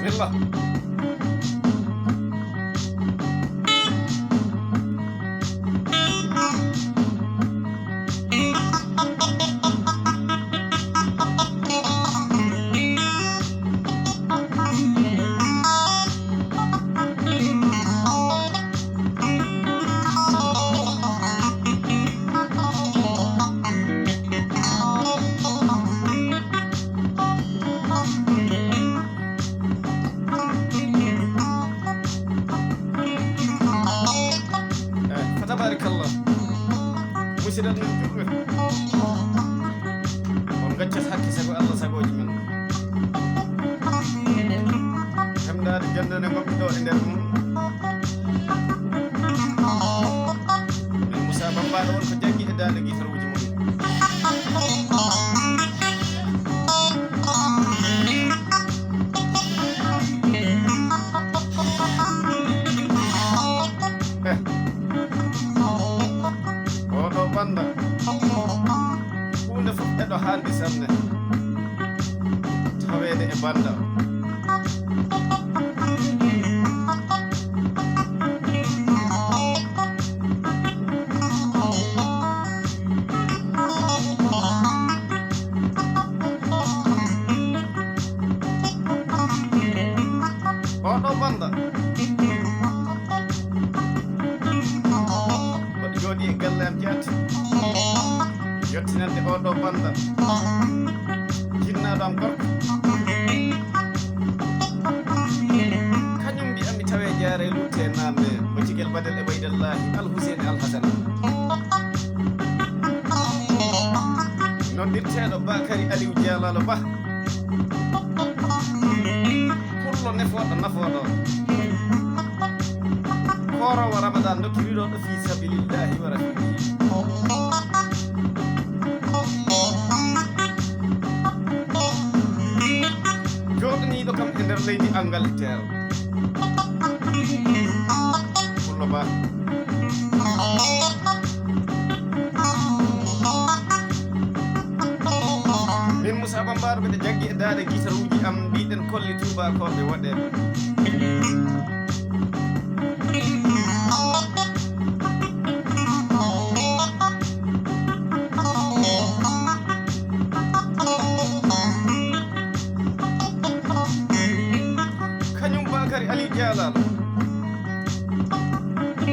bismillah. Tabarakallah. Musidan julɓe on gaccat hakke sago Allah sagoji men hemdade jandane gonɓe ɗo e nder mum min Moussa Bambaɗo won ko jaggi e dande guitaruji mum oɗo banda hunde fof eɗo handi sanne tawede e banda oɗo banda waɗi jooɗi e galle am jeati yettinande oɗo banda jinnaɗo am gorko kañum mbiyami tawe jaare lutte namde bacigel badel e waydallahi alhuseine alhasana noddirteɗo bakary aliou dialalo ba pullo nefoɗo nafoɗo korowo ramadan dokkiriɗoɗo fi sabilillahi wa rasulihi joɗaniɗo kam e nder leydi Angleterre pullo ba min Moussa Bambaɗo mbiɗa jaggi e dade guitaruji am mbiɗen kolli tubakoɓe waɗeɓe